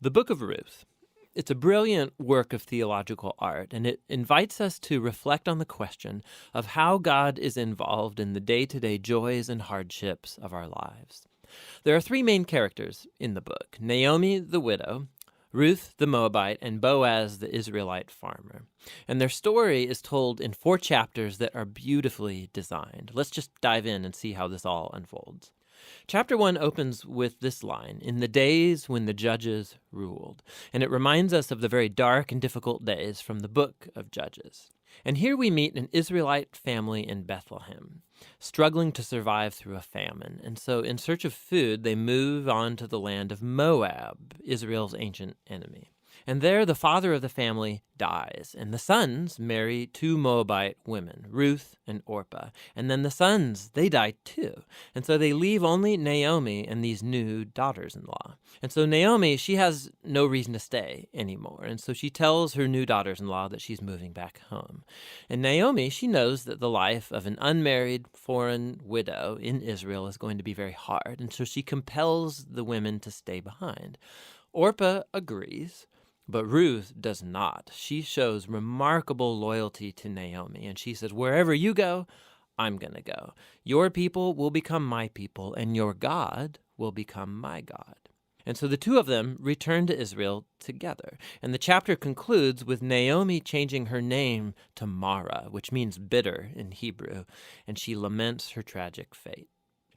The Book of Ruth. It's a brilliant work of theological art, and it invites us to reflect on the question of how God is involved in the day-to-day joys and hardships of our lives. There are three main characters in the book: Naomi, the widow, Ruth, the Moabite, and Boaz, the Israelite farmer. And their story is told in 4 chapters that are beautifully designed. Let's just dive in and see how this all unfolds. Chapter 1 opens with this line, "In the days when the judges ruled," and it reminds us of the very dark and difficult days from the book of Judges. And here we meet an Israelite family in Bethlehem, struggling to survive through a famine. And so in search of food, they move on to the land of Moab, Israel's ancient enemy. And there the father of the family dies, and the sons marry 2 Moabite women, Ruth and Orpah. And then the sons, they die too. And so they leave only Naomi and these new daughters-in-law. And so Naomi, she has no reason to stay anymore. And so she tells her new daughters-in-law that she's moving back home. And Naomi, she knows that the life of an unmarried foreign widow in Israel is going to be very hard. And so she compels the women to stay behind. Orpah agrees, but Ruth does not. She shows remarkable loyalty to Naomi, and she says, "Wherever you go, I'm going to go. Your people will become my people, and your God will become my God." And so the two of them return to Israel together. And the chapter concludes with Naomi changing her name to Mara, which means bitter in Hebrew, and she laments her tragic fate.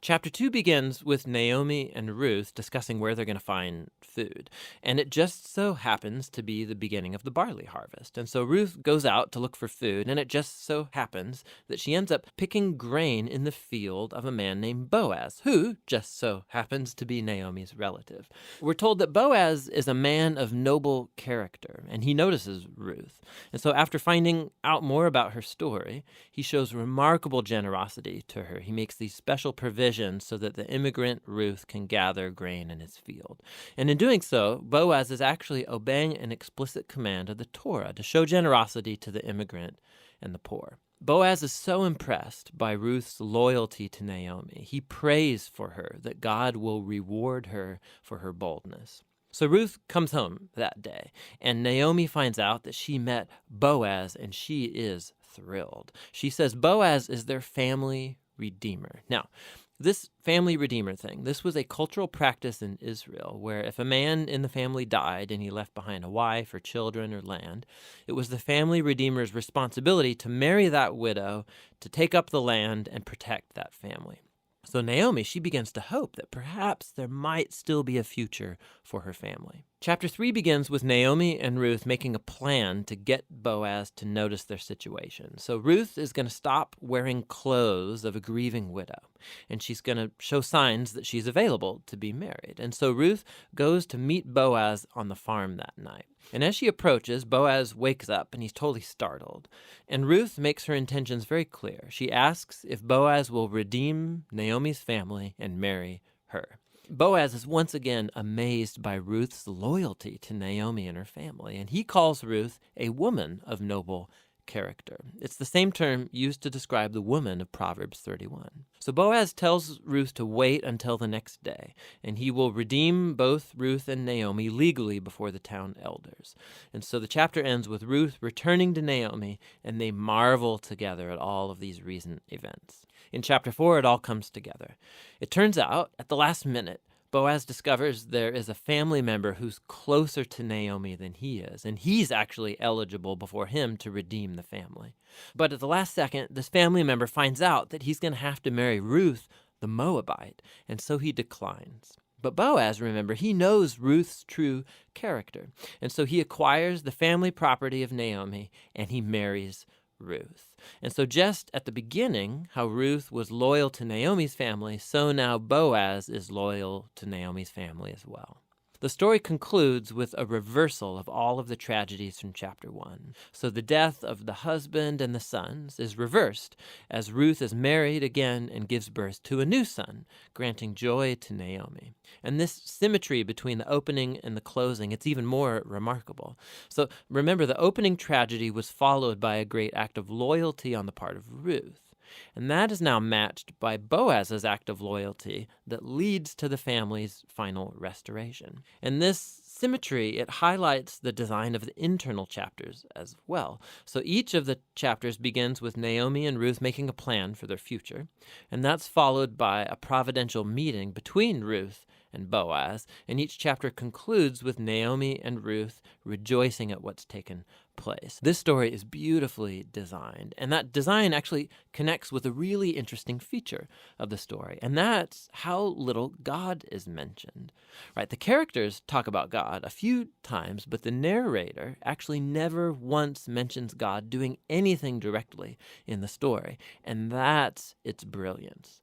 Chapter 2 begins with Naomi and Ruth discussing where they're going to find food. And it just so happens to be the beginning of the barley harvest. And so Ruth goes out to look for food, and it just so happens that she ends up picking grain in the field of a man named Boaz, who just so happens to be Naomi's relative. We're told that Boaz is a man of noble character, and he notices Ruth. And so after finding out more about her story, he shows remarkable generosity to her. He makes these special provisions so that the immigrant Ruth can gather grain in his field. And in doing so, Boaz is actually obeying an explicit command of the Torah to show generosity to the immigrant and the poor. Boaz is so impressed by Ruth's loyalty to Naomi. He prays for her that God will reward her for her boldness. So Ruth comes home that day, and Naomi finds out that she met Boaz, and she is thrilled. She says Boaz is their family redeemer. Now, this family redeemer thing, this was a cultural practice in Israel where if a man in the family died and he left behind a wife or children or land, it was the family redeemer's responsibility to marry that widow, to take up the land and protect that family. So Naomi, she begins to hope that perhaps there might still be a future for her family. Chapter 3 begins with Naomi and Ruth making a plan to get Boaz to notice their situation. So Ruth is going to stop wearing clothes of a grieving widow, and she's going to show signs that she's available to be married. And so Ruth goes to meet Boaz on the farm that night. And as she approaches, Boaz wakes up and he's totally startled. And Ruth makes her intentions very clear. She asks if Boaz will redeem Naomi's family and marry her. Boaz is once again amazed by Ruth's loyalty to Naomi and her family, and he calls Ruth a woman of noble character. It's the same term used to describe the woman of Proverbs 31. So Boaz tells Ruth to wait until the next day, and he will redeem both Ruth and Naomi legally before the town elders. And so the chapter ends with Ruth returning to Naomi, and they marvel together at all of these recent events. In chapter 4, it all comes together. It turns out, at the last minute, Boaz discovers there is a family member who's closer to Naomi than he is, and he's actually eligible before him to redeem the family. But at the last second, this family member finds out that he's going to have to marry Ruth, the Moabite, and so he declines. But Boaz, remember, he knows Ruth's true character, and so he acquires the family property of Naomi, and he marries Ruth. And so just at the beginning, how Ruth was loyal to Naomi's family, so now Boaz is loyal to Naomi's family as well. The story concludes with a reversal of all of the tragedies from chapter 1. So the death of the husband and the sons is reversed as Ruth is married again and gives birth to a new son, granting joy to Naomi. And this symmetry between the opening and the closing, it's even more remarkable. So remember, the opening tragedy was followed by a great act of loyalty on the part of Ruth. And that is now matched by Boaz's act of loyalty that leads to the family's final restoration. And this symmetry, it highlights the design of the internal chapters as well. So each of the chapters begins with Naomi and Ruth making a plan for their future, and that's followed by a providential meeting between Ruth and Boaz, and each chapter concludes with Naomi and Ruth rejoicing at what's taken place. This story is beautifully designed, and that design actually connects with a really interesting feature of the story, and that's how little God is mentioned. Right? The characters talk about God a few times, but the narrator actually never once mentions God doing anything directly in the story, and that's its brilliance.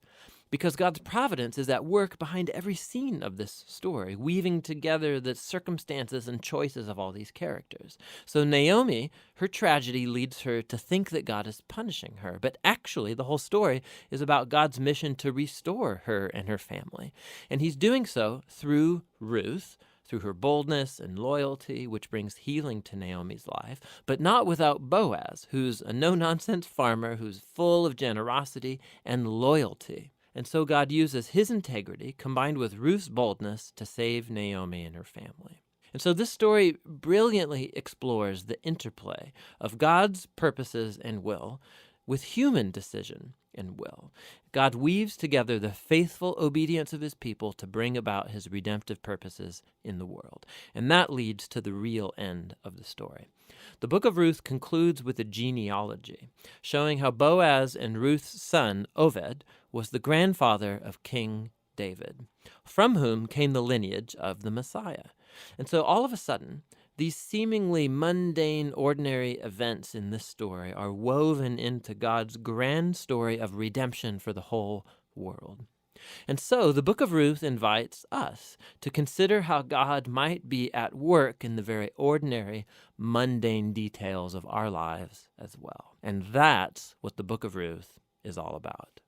Because God's providence is at work behind every scene of this story, weaving together the circumstances and choices of all these characters. So Naomi, her tragedy leads her to think that God is punishing her, but actually the whole story is about God's mission to restore her and her family. And he's doing so through Ruth, through her boldness and loyalty, which brings healing to Naomi's life, but not without Boaz, who's a no-nonsense farmer who's full of generosity and loyalty. And so God uses his integrity combined with Ruth's boldness to save Naomi and her family. And so this story brilliantly explores the interplay of God's purposes and will with human decision and will. God weaves together the faithful obedience of his people to bring about his redemptive purposes in the world. And that leads to the real end of the story. The book of Ruth concludes with a genealogy, showing how Boaz and Ruth's son, Oved, was the grandfather of King David, from whom came the lineage of the Messiah. And so all of a sudden, these seemingly mundane, ordinary events in this story are woven into God's grand story of redemption for the whole world. And so the book of Ruth invites us to consider how God might be at work in the very ordinary, mundane details of our lives as well. And that's what the book of Ruth is all about.